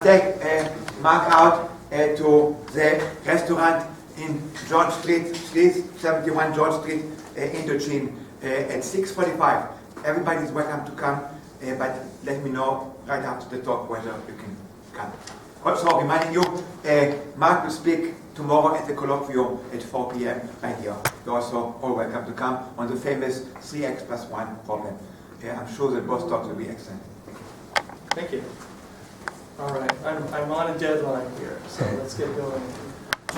Take Marc out to the restaurant in George Street, 71 George Street, Indochine, at 6:45. Everybody is welcome to come, but let me know right after the talk whether you can come. Also reminding you, Marc will speak tomorrow at the colloquium at 4 p.m. right here. You're also all welcome to come on the famous 3x+1 problem. I'm sure that both talks will be excellent. Thank you. All right, I'm on a deadline here, so let's get going.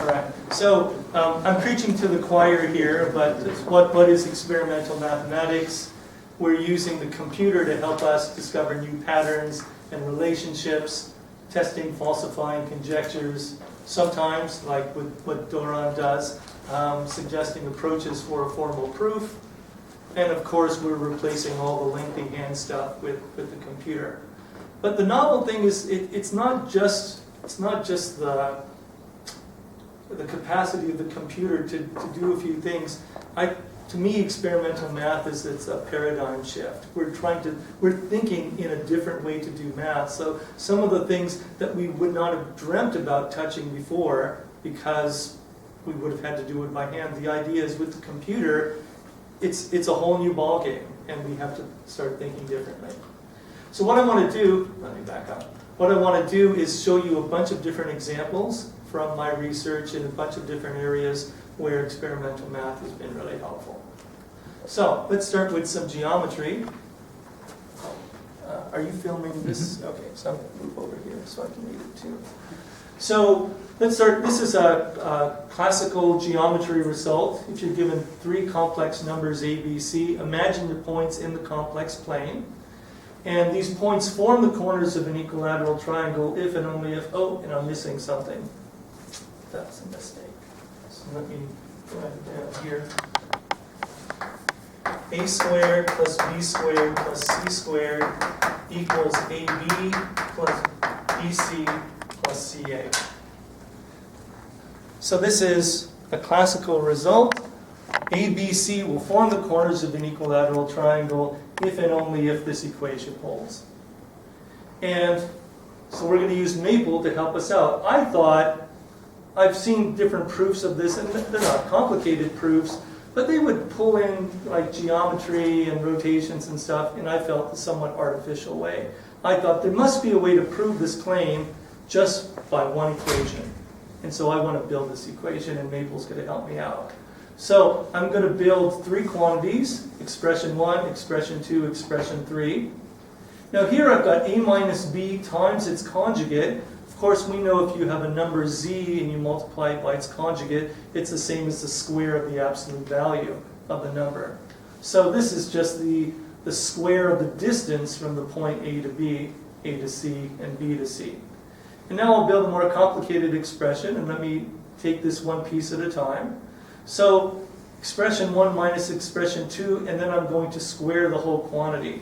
All right, so I'm preaching to the choir here, but what is experimental mathematics? We're using the computer to help us discover new patterns and relationships, testing, falsifying conjectures, sometimes, like with what Doron does, suggesting approaches for a formal proof, and of course we're replacing all the lengthy hand stuff with the computer. But the novel thing is, it's not just the capacity of the computer to do a few things. To me, experimental math it's a paradigm shift. We're thinking in a different way to do math. So some of the things that we would not have dreamt about touching before, because we would have had to do it by hand. The idea is with the computer, it's a whole new ballgame, and we have to start thinking differently. So what I want to do, let me back up. What I want to do is show you a bunch of different examples from my research in a bunch of different areas where experimental math has been really helpful. So let's start with some geometry. Are you filming this? Okay, so I'm going to move over here so I can read it too. So let's start. This is a classical geometry result. If you're given three complex numbers A, B, C, imagine the points in the complex plane. And these points form the corners of an equilateral triangle if and only if, oh, and I'm missing something. That's a mistake. So let me write it down here. A squared plus B squared plus C squared equals AB plus BC plus CA. So this is a classical result. ABC will form the corners of an equilateral triangle if and only if this equation holds. And so we're going to use Maple to help us out. I thought, I've seen different proofs of this, and they're not complicated proofs, but they would pull in like geometry and rotations and stuff, and I felt a somewhat artificial way. I thought there must be a way to prove this claim just by one equation. And so I want to build this equation, and Maple's going to help me out. So I'm going to build three quantities, expression 1, expression 2, expression 3. Now here I've got a minus b times its conjugate. Of course, we know if you have a number z and you multiply it by its conjugate, it's the same as the square of the absolute value of the number. So this is just the square of the distance from the point A to B, A to C, and B to C. And now I'll build a more complicated expression, and let me take this one piece at a time. So expression 1 minus expression 2, and then I'm going to square the whole quantity.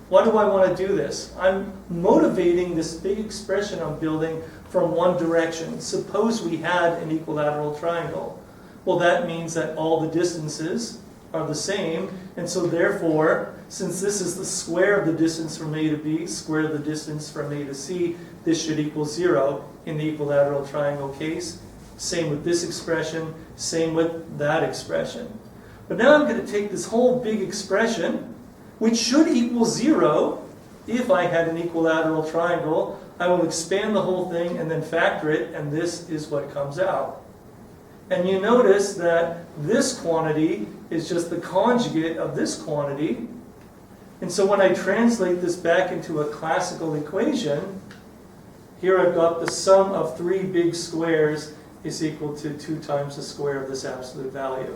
Why do I want to do this? I'm motivating this big expression I'm building from one direction. Suppose we had an equilateral triangle. Well, that means that all the distances are the same, and so therefore, since this is the square of the distance from A to B, square of the distance from A to C, this should equal 0 in the equilateral triangle case. Same with this expression, same with that expression. But now I'm going to take this whole big expression, which should equal 0 if I had an equilateral triangle. I will expand the whole thing and then factor it, and this is what comes out. And you notice that this quantity is just the conjugate of this quantity. And so when I translate this back into a classical equation, here I've got the sum of three big squares is equal to 2 times the square of this absolute value.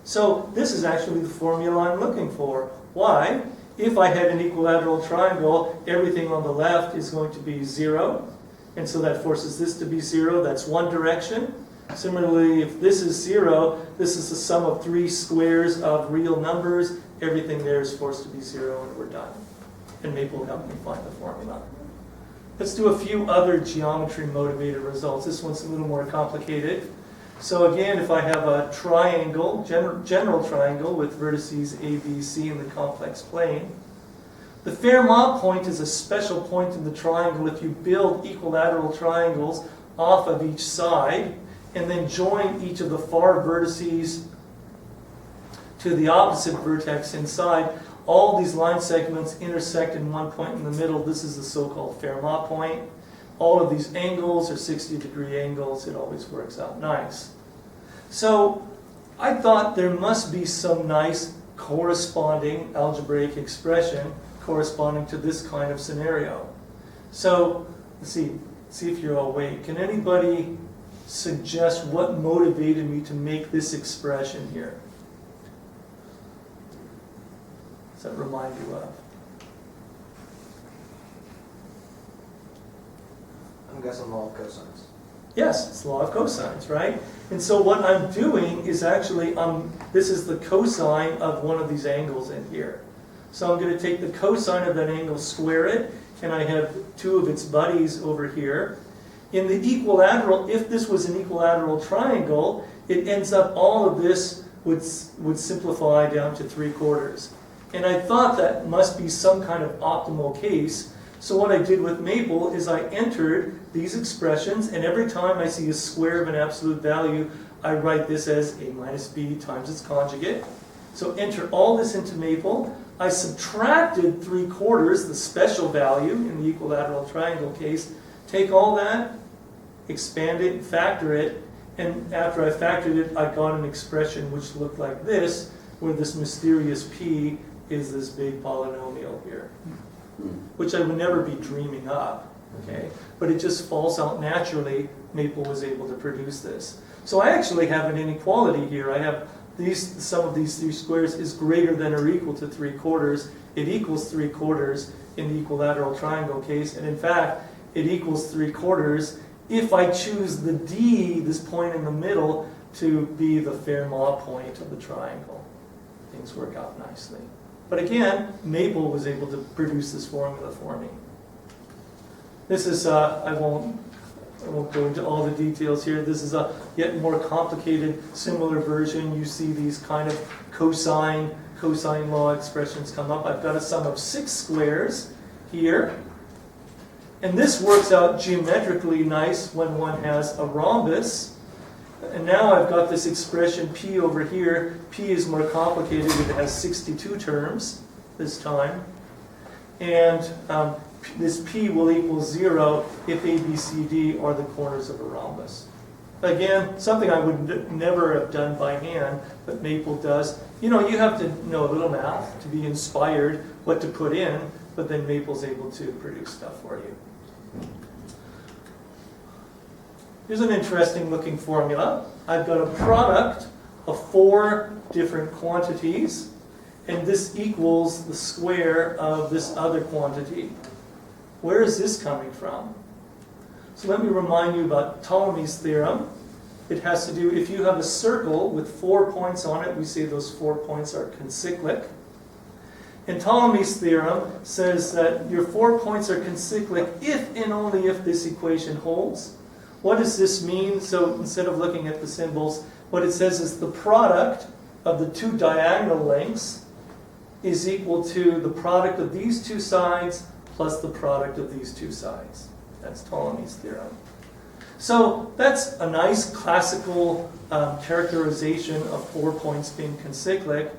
So this is actually the formula I'm looking for. Why? If I had an equilateral triangle, everything on the left is going to be 0. And so that forces this to be 0. That's one direction. Similarly, if this is 0, this is the sum of three squares of real numbers. Everything there is forced to be 0, and we're done. And Maple will help me find the formula. Let's do a few other geometry-motivated results. This one's a little more complicated. So again, if I have a triangle, general triangle with vertices A, B, C in the complex plane, The Fairmont point is a special point in the triangle if you build equilateral triangles off of each side and then join each of the far vertices to the opposite vertex inside. All these line segments intersect in one point in the middle. This is the so-called Fairmont point. All of these angles are 60-degree angles. It always works out nice. So I thought there must be some nice corresponding algebraic expression corresponding to this kind of scenario. So let's see if you're awake. Can anybody suggest what motivated me to make this expression here? Does that remind you of? I'm guessing law of cosines. Yes, it's the law of cosines, right? And so what I'm doing is actually, this is the cosine of one of these angles in here. So I'm going to take the cosine of that angle, square it, and I have two of its buddies over here. In the equilateral, if this was an equilateral triangle, it ends up all of this would simplify down to 3/4. And I thought that must be some kind of optimal case. So what I did with Maple is I entered these expressions, and every time I see a square of an absolute value, I write this as a minus b times its conjugate. So enter all this into Maple. I subtracted 3/4, the special value in the equilateral triangle case. Take all that, expand it, factor it, and after I factored it, I got an expression which looked like this, where this mysterious p is this big polynomial here, which I would never be dreaming up, okay? But it just falls out naturally. Maple was able to produce this. So I actually have an inequality here. I have the sum of these three squares is greater than or equal to 3/4. It equals 3/4 in the equilateral triangle case, and in fact, it equals 3/4 if I choose the D, this point in the middle, to be the Fairmont point of the triangle. Things work out nicely. But again, Maple was able to produce this formula for me. This is, I won't go into all the details here. This is a yet more complicated, similar version. You see these kind of cosine law expressions come up. I've got a sum of 6 squares here. And this works out geometrically nice when one has a rhombus. And now I've got this expression p over here. P is more complicated. It has 62 terms this time. And this p will equal 0 if A, B, C, D are the corners of a rhombus. Again, something I would never have done by hand, but Maple does. You know, you have to know a little math to be inspired what to put in, but then Maple's able to produce stuff for you. Here's an interesting looking formula. I've got a product of 4 different quantities, and this equals the square of this other quantity. Where is this coming from? So let me remind you about Ptolemy's theorem. It has to do, if you have a circle with 4 points on it, we say those 4 points are concyclic. And Ptolemy's theorem says that your 4 points are concyclic if and only if this equation holds. What does this mean? So instead of looking at the symbols, what it says is the product of the 2 diagonal lengths is equal to the product of these 2 sides plus the product of these 2 sides. That's Ptolemy's theorem. So that's a nice classical characterization of 4 points being concyclic.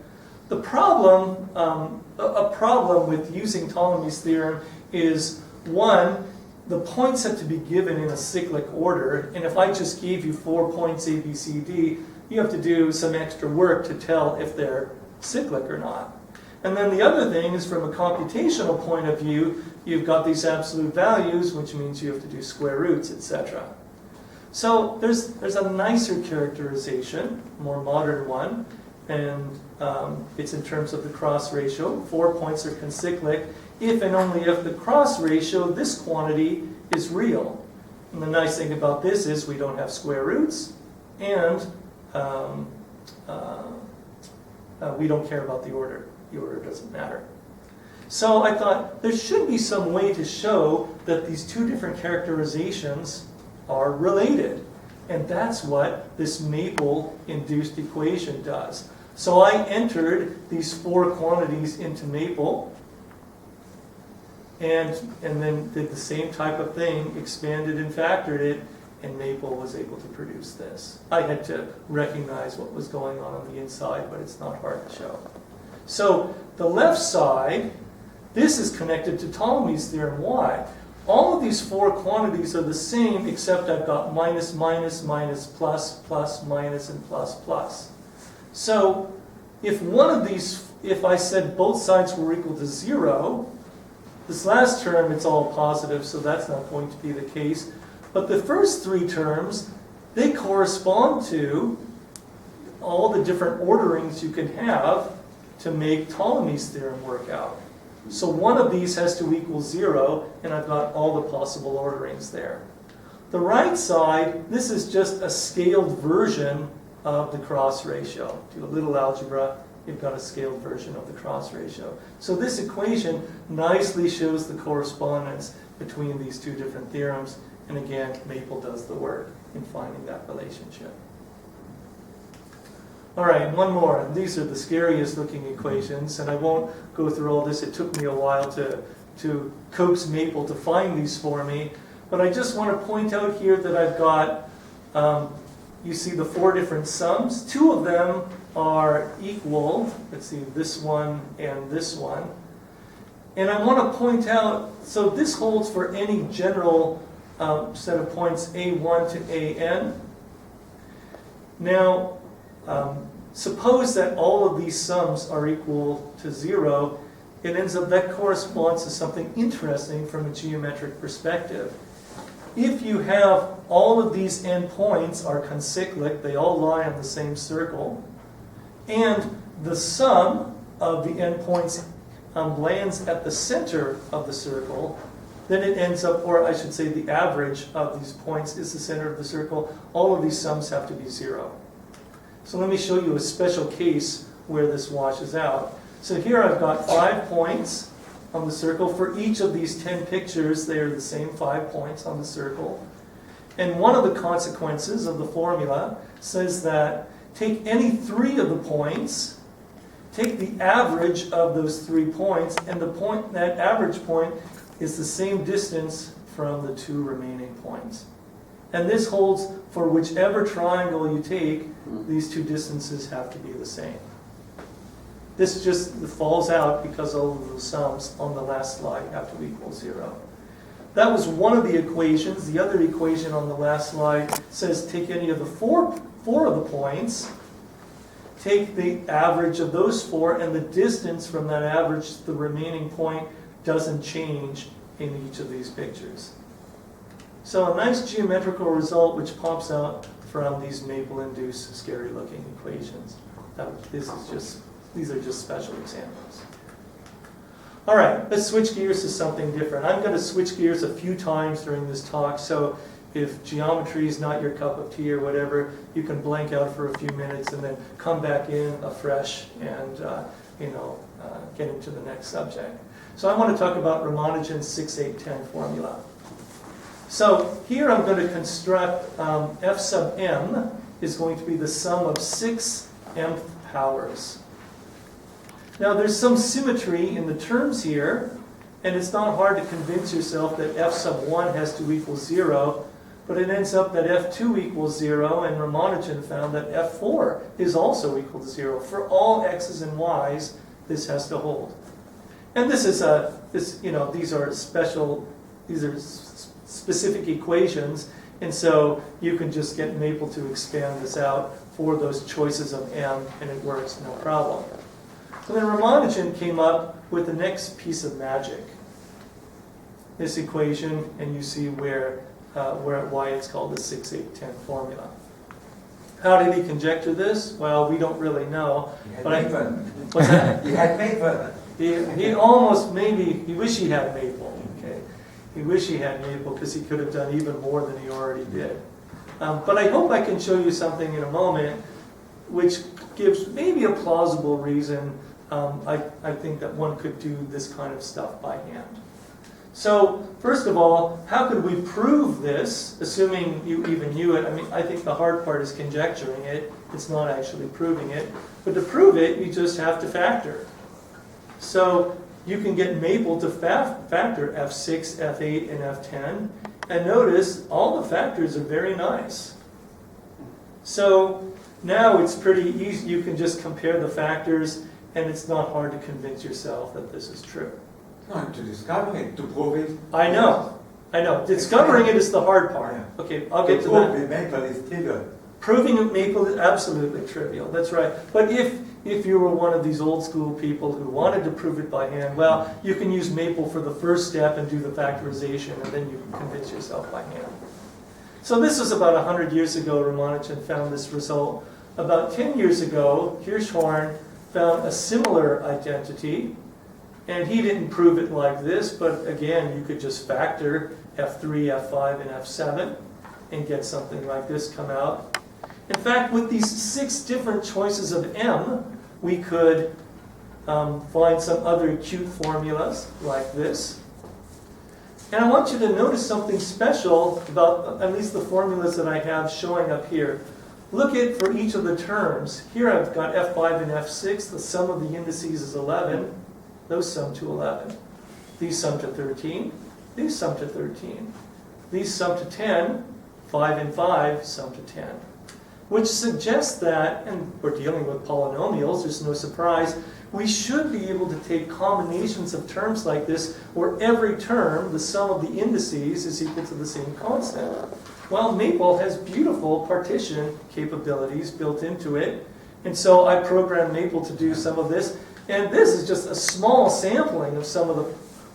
The problem, a problem with using Ptolemy's theorem is, one, the points have to be given in a cyclic order, and if I just gave you 4 points A, B, C, D, you have to do some extra work to tell if they're cyclic or not. And then the other thing is, from a computational point of view, you've got these absolute values, which means you have to do square roots, etc. So there's a nicer characterization, a more modern one, and it's in terms of the cross ratio. 4 points are concyclic if and only if the cross ratio, this quantity, is real. And the nice thing about this is we don't have square roots, and we don't care about the order. The order doesn't matter. So I thought there should be some way to show that these 2 different characterizations are related. And that's what this Maple induced equation does. So I entered these 4 quantities into Maple, and then did the same type of thing, expanded and factored it, and maple was able to produce this. I had to recognize what was going on the inside, but it's not hard to show. So the left side, this is connected to Ptolemy's theorem. Why? All of these four quantities are the same, except I've got minus, minus, minus, plus, plus, minus, and plus, plus. So if one of these, if I said both sides were equal to 0, this last term, it's all positive, so that's not going to be the case. But the first three terms, they correspond to all the different orderings you can have to make Ptolemy's theorem work out. So one of these has to equal 0, and I've got all the possible orderings there. The right side, this is just a scaled version of the cross ratio. Do a little algebra, you've got a scaled version of the cross ratio. So this equation nicely shows the correspondence between these two different theorems. And again, maple does the work in finding that relationship. All right, one more. These are the scariest looking equations, and I won't go through all this. It took me a while to coax maple to find these for me. But I just want to point out here that I've got, you see the four different sums. Two of them are equal. Let's see, this one and this one. And I want to point out, so this holds for any general set of points A1 to AN. Now, suppose that all of these sums are equal to 0. It ends up that corresponds to something interesting from a geometric perspective. If you have all of these endpoints are concyclic, they all lie on the same circle, and the sum of the endpoints lands at the center of the circle, then it ends up, or I should say the average of these points is the center of the circle. All of these sums have to be 0. So let me show you a special case where this washes out. So here I've got 5 points on the circle. For each of these 10 pictures, they are the same 5 points on the circle. And one of the consequences of the formula says that take any 3 of the points, take the average of those 3 points, and that average point is the same distance from the 2 remaining points. And this holds for whichever triangle you take, these 2 distances have to be the same. This just falls out because all of the sums on the last slide have to equal 0. That was one of the equations. The other equation on the last slide says take any of the four of the points, take the average of those 4, and the distance from that average to the remaining point doesn't change in each of these pictures. So a nice geometrical result which pops out from these maple-induced scary-looking equations. These are just special examples. All right, let's switch gears to something different. I'm going to switch gears a few times during this talk, so if geometry is not your cup of tea or whatever, you can blank out for a few minutes and then come back in afresh and get into the next subject. So I want to talk about Ramonogen's 6, 8, 10 formula. So here I'm going to construct f sub m is going to be the sum of 6 mth powers. Now there's some symmetry in the terms here, and it's not hard to convince yourself that f sub 1 has to equal 0, but it ends up that f2 equals 0, and Ramonogen found that f4 is also equal to 0. For all x's and y's, this has to hold. And this is these are specific equations, and so you can just get Maple to expand this out for those choices of m, and it works no problem. So then Ramonogen came up with the next piece of magic. This equation, and you see why it's called the 6, 8, 10 formula. How did he conjecture this? Well, we don't really know. What's that? You had paper. He almost he wished he had Maple. Okay, he wished he had Maple because he could have done even more than he already did. But I hope I can show you something in a moment which gives maybe a plausible reason. I think that one could do this kind of stuff by hand. So, first of all, how could we prove this, assuming you even knew it? I mean, I think the hard part is conjecturing it. It's not actually proving it. But to prove it, you just have to factor. So, you can get Maple to factor F6, F8, and F10. And notice all the factors are very nice. So now it's pretty easy. You can just compare the factors, and it's not hard to convince yourself that this is true. No, to discover it, to prove it. I know. Discovering it is the hard part. Yeah. Okay, I'll get to that. Prove Maple is trivial. Proving a Maple is absolutely trivial. That's right. But if you were one of these old school people who wanted to prove it by hand, well, you can use Maple for the first step and do the factorization, and then you can convince yourself by hand. So this was about 100 years ago, Ramonogen found this result. About 10 years ago, Hirschhorn found a similar identity, and he didn't prove it like this, but again, you could just factor F3, F5, and F7 and get something like this come out. In fact, with these 6 different choices of M, we could find some other cute formulas like this. And I want you to notice something special about at least the formulas that I have showing up here. Look at for each of the terms. Here I've got F5 and F6. The sum of the indices is 11. Those sum to 11. These sum to 13. These sum to 13. These sum to 10. 5 and 5 sum to 10. Which suggests that, and we're dealing with polynomials, there's no surprise, we should be able to take combinations of terms like this where every term, the sum of the indices, is equal to the same constant. Well, Maple has beautiful partition capabilities built into it, and so I programmed Maple to do some of this, and this is just a small sampling of some of the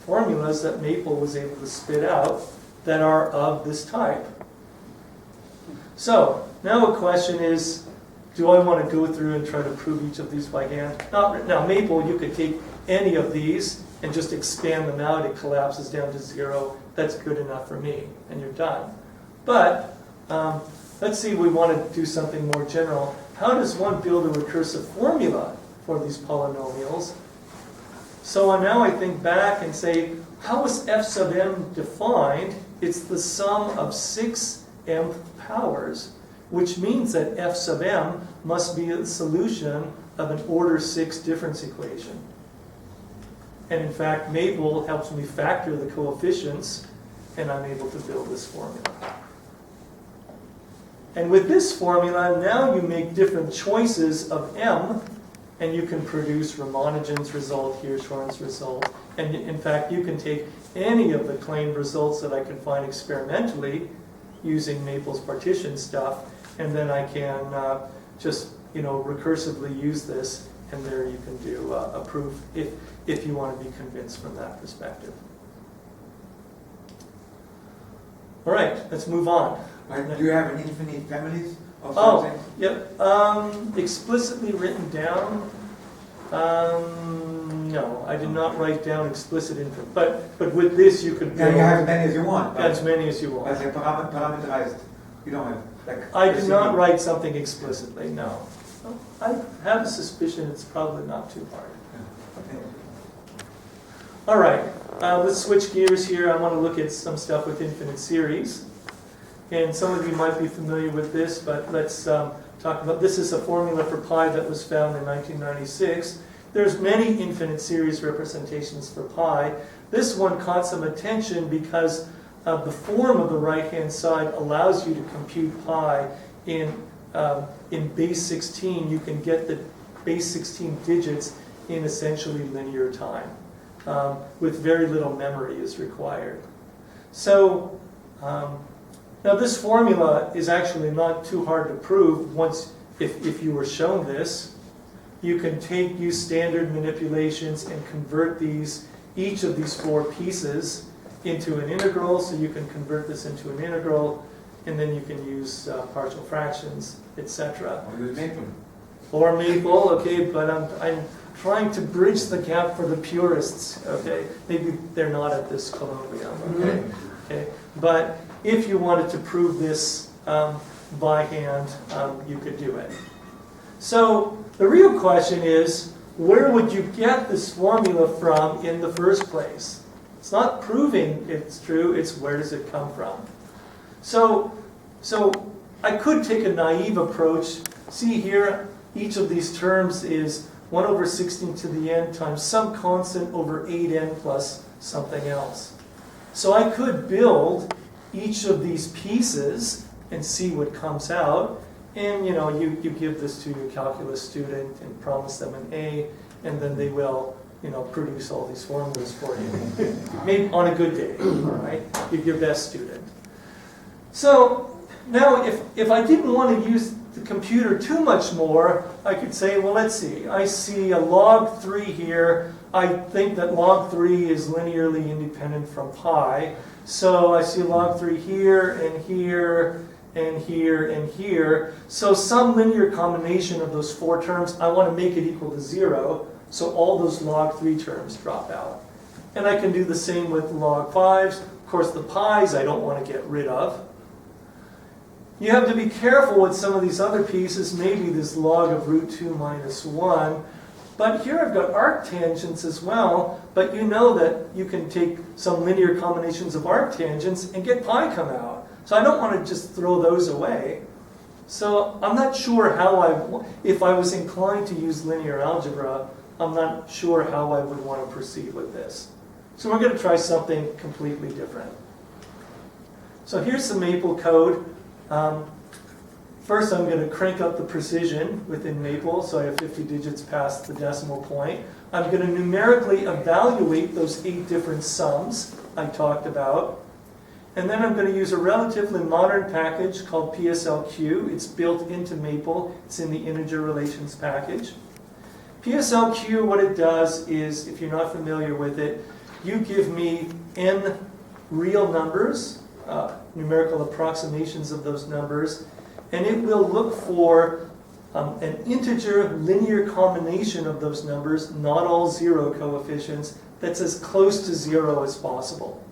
formulas that Maple was able to spit out that are of this type. So, now the question is, do I want to go through and try to prove each of these by hand? Now, Maple, you could take any of these and just expand them out. It collapses down to 0. That's good enough for me, and you're done. But let's see if we want to do something more general. How does one build a recursive formula for these polynomials? So now I think back and say, how is f sub m defined? It's the sum of 6 m powers, which means that f sub m must be the solution of an order 6 difference equation. And in fact, Maple helps me factor the coefficients, and I'm able to build this formula. And with this formula, now you make different choices of m, and you can produce Ramonogen's result, Hirschhorn's result. And in fact, you can take any of the claimed results that I can find experimentally using Maple's partition stuff, and then I can just recursively use this, and there you can do a proof if you want to be convinced from that perspective. All right, let's move on. Do you have an infinite families of something? Oh, yep. Explicitly written down. No, I did not write down explicit infinite. But with this, you could build. Yeah, you have as many as you want. As many as you want. As a parameterized, you don't have like. I did not write something explicitly. No. I have a suspicion it's probably not too hard. Okay. All right, let's switch gears here. I want to look at some stuff with infinite series. And some of you might be familiar with this, but let's talk about, this is a formula for pi that was found in 1996. There's many infinite series representations for pi. This one caught some attention because the form of the right-hand side allows you to compute pi in base 16. You can get the base 16 digits in essentially linear time, with very little memory is required. So, now this formula is actually not too hard to prove once, if you were shown this. You can use standard manipulations and convert each of these 4 pieces into an integral, so you can convert this into an integral, and then you can use partial fractions, etc. Or use Maple. Or Maple, okay, but I'm trying to bridge the gap for the purists, okay? Maybe they're not at this colloquium, okay? Okay, but if you wanted to prove this by hand, you could do it. So the real question is, where would you get this formula from in the first place? It's not proving it's true, it's where does it come from? So I could take a naive approach. See here, each of these terms is 1 over 16 to the n times some constant over 8n plus something else. So I could build each of these pieces and see what comes out. And you give this to your calculus student and promise them an A, and then they will produce all these formulas for you. Maybe on a good day, all right? You're your best student. So now if I didn't want to use the computer too much more, I could say, well, let's see. I see a log 3 here. I think that log 3 is linearly independent from pi. So I see log 3 here and here and here and here. So some linear combination of those 4 terms, I want to make it equal to 0. So all those log 3 terms drop out. And I can do the same with log 5s. Of course, the pi's I don't want to get rid of. You have to be careful with some of these other pieces, maybe this log of root 2 minus 1. But here I've got arctangents as well, but you know that you can take some linear combinations of arctangents and get pi come out. So I don't want to just throw those away. So I'm not sure how if I was inclined to use linear algebra, I'm not sure how I would want to proceed with this. So we're going to try something completely different. So here's some Maple code. First, I'm going to crank up the precision within Maple, so I have 50 digits past the decimal point. I'm going to numerically evaluate those 8 different sums I talked about. And then I'm going to use a relatively modern package called PSLQ. It's built into Maple. It's in the integer relations package. PSLQ, what it does is, if you're not familiar with it, you give me n real numbers, numerical approximations of those numbers, and it will look for an integer linear combination of those numbers, not all 0 coefficients, that's as close to 0 as possible.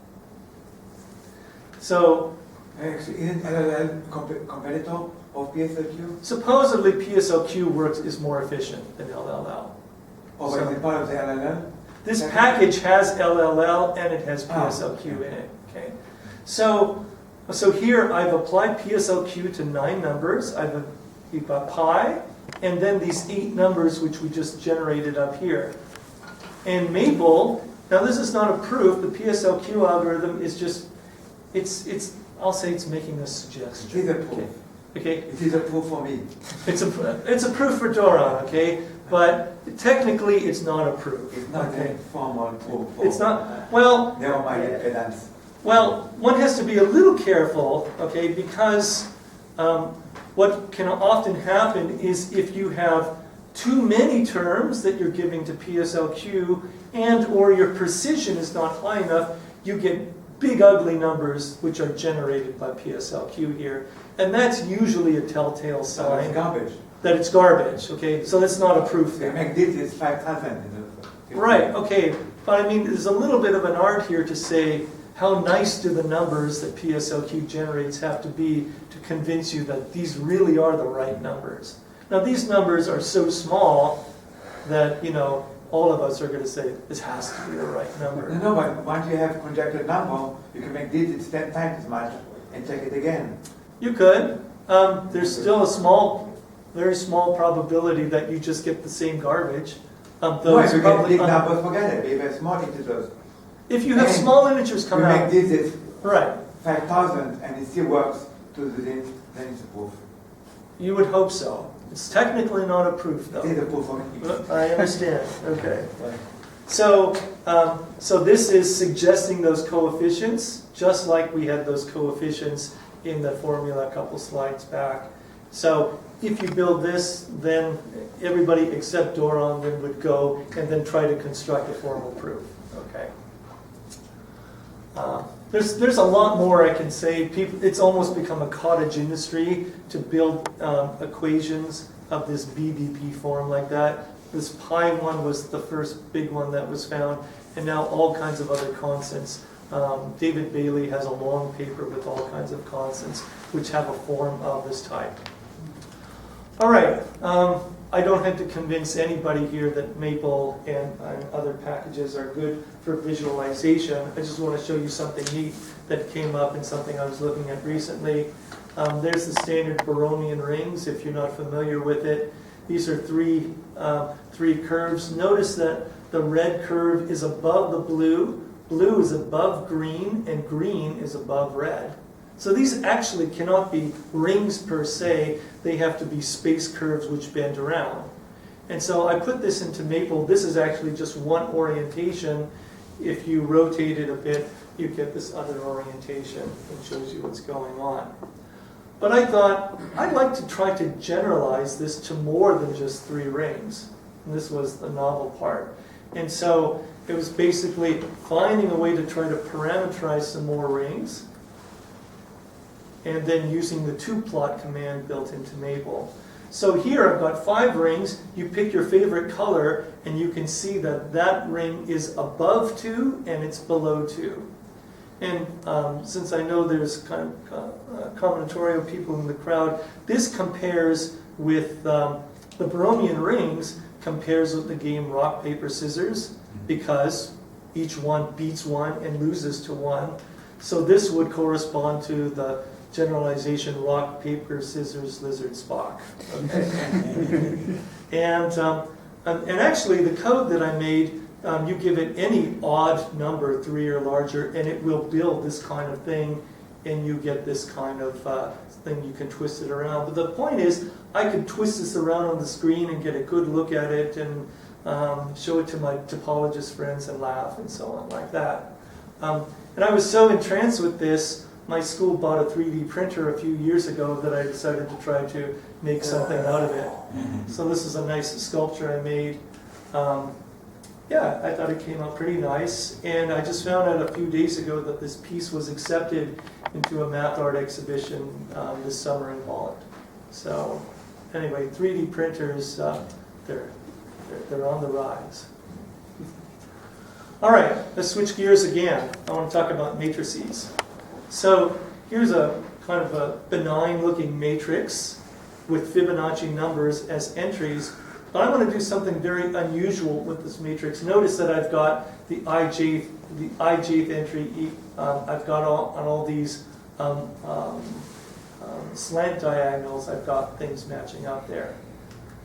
So, Actually, isn't LLL competitor of PSLQ? Supposedly PSLQ is more efficient than LLL. Or is it part of the LLL? This package has LLL and it has PSLQ in it. Okay, so here I've applied PSLQ to 9 numbers. You've got pi, and then these 8 numbers which we just generated up here. And Maple, now this is not a proof. The PSLQ algorithm is just, I'll say it's making a suggestion. It is a proof. Okay. It is a proof for me. It's a proof for Doron, okay? But technically, it's not a proof. It's not okay? a formal proof. It's not. Well. Never mind the pedants. Well, one has to be a little careful, okay? Because what can often happen is if you have too many terms that you're giving to PSLQ, and/or your precision is not high enough, you get big ugly numbers which are generated by PSLQ here. And that's usually a telltale sign It's garbage. that it's garbage, okay? So that's not a proof They there. make this is 5,000. Right, okay. But I mean, there's a little bit of an art here to say how nice do the numbers that PSLQ generates have to be to convince you that these really are the right numbers. Now these numbers are so small that, all of us are going to say, this has to be the right number. No, but once you have conjectured number, you can make digits 10 times as much and check it again. You could. There's still a very small probability that you just get the same garbage. No, if you get big numbers, forget it. If you have small integers. If you have small integers come you out. make digits Right. 5,000 and it still works to the then it's a proof. You would hope so. It's technically not a proof, though. It is a proof for me. I understand. Okay. So this is suggesting those coefficients, just like we had those coefficients in the formula a couple slides back. So if you build this, then everybody except Doron then would go and then try to construct a formal proof. Okay. There's a lot more I can say. It's almost become a cottage industry to build equations of this BBP form like that. This pi one was the first big one that was found, and now all kinds of other constants. David Bailey has a long paper with all kinds of constants which have a form of this type. All right. I don't have to convince anybody here that Maple and other packages are good for visualization. I just want to show you something neat that came up in something I was looking at recently. There's the standard Baronian rings, if you're not familiar with it. These are three curves. Notice that the red curve is above the blue, blue is above green, and green is above red. So these actually cannot be rings per se, they have to be space curves which bend around. And so I put this into maple. This is actually just one orientation. If you rotate it a bit, you get this other orientation. It shows you what's going on. But I thought, I'd like to try to generalize this to more than just 3 rings. And this was the novel part. And so it was basically finding a way to try to parameterize some more rings, and then using the toPlot command built into Maple. So here I've got 5 rings. You pick your favorite color, and you can see that that ring is above 2 and it's below 2. And since I know there's kind of combinatorial people in the crowd, this compares with the Baromean rings, compares with the game rock, paper, scissors, because each one beats one and loses to one. So this would correspond to the generalization rock, paper, scissors, lizard, Spock. Okay. and actually the code that I made, you give it any odd number, 3 or larger, and it will build this kind of thing, and you get this kind of thing. You can twist it around. But the point is, I could twist this around on the screen and get a good look at it and show it to my topologist friends and laugh and so on like that. And I was so entranced with this, my school bought a 3D printer a few years ago that I decided to try to make something out of it. So this is a nice sculpture I made. Yeah, I thought it came out pretty nice. And I just found out a few days ago that this piece was accepted into a math art exhibition this summer in Holland. So anyway, 3D printers, they're on the rise. All right, let's switch gears again. I want to talk about matrices. So here's a kind of a benign looking matrix with Fibonacci numbers as entries. But I want to do something very unusual with this matrix. Notice that I've got the ijth entry. I've got on all these slant diagonals. I've got things matching up there.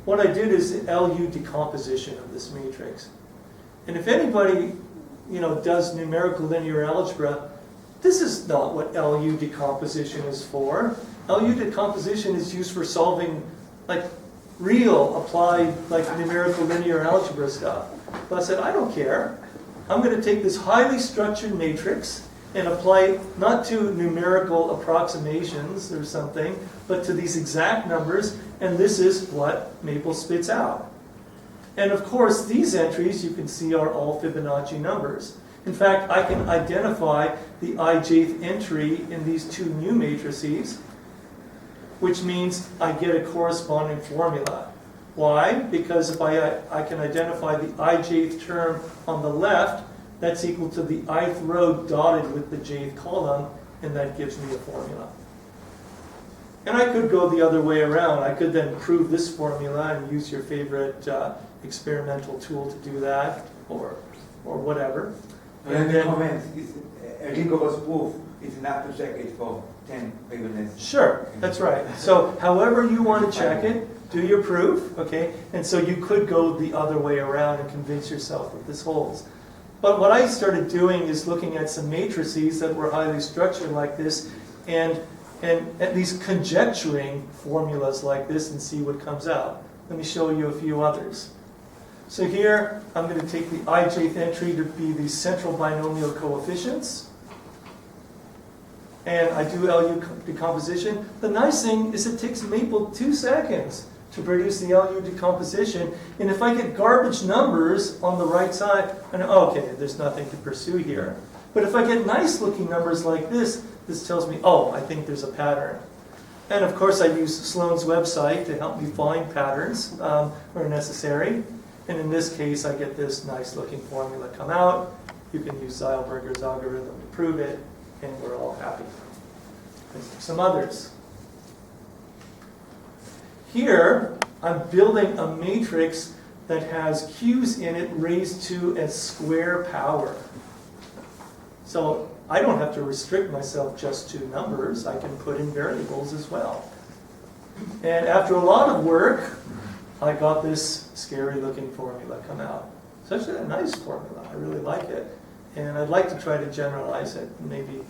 What I did is LU decomposition of this matrix. And if anybody, does numerical linear algebra, this is not what LU decomposition is for. LU decomposition is used for solving real applied numerical linear algebra stuff. But I said, I don't care. I'm going to take this highly structured matrix and apply it not to numerical approximations or something, but to these exact numbers, and this is what Maple spits out. And of course, these entries you can see are all Fibonacci numbers. In fact, I can identify the ijth entry in these 2 new matrices, which means I get a corresponding formula. Why? Because if I can identify the ijth term on the left, that's equal to the ith row dotted with the jth column, and that gives me a formula. And I could go the other way around. I could then prove this formula and use your favorite experimental tool to do that, or whatever. And then comments, it's a rigorous proof. It's enough to check it for 10 rigorous. Sure, that's right. So however you want to check it, do your proof, okay? And so you could go the other way around and convince yourself that this holds. But what I started doing is looking at some matrices that were highly structured like this, and at least conjecturing formulas like this and see what comes out. Let me show you a few others. So here, I'm going to take the ijth entry to be the central binomial coefficients. And I do LU decomposition. The nice thing is it takes Maple 2 seconds to produce the LU decomposition. And if I get garbage numbers on the right side, I know, okay, there's nothing to pursue here. But if I get nice looking numbers like this, this tells me, oh, I think there's a pattern. And of course I use Sloan's website to help me find patterns where necessary. And in this case, I get this nice looking formula come out. You can use Zeilberger's algorithm to prove it, and we're all happy. Some others. Here, I'm building a matrix that has q's in it raised to a square power. So I don't have to restrict myself just to numbers. I can put in variables as well. And after a lot of work, I got this scary looking formula come out. It's actually a nice formula, I really like it. And I'd like to try to generalize it, maybe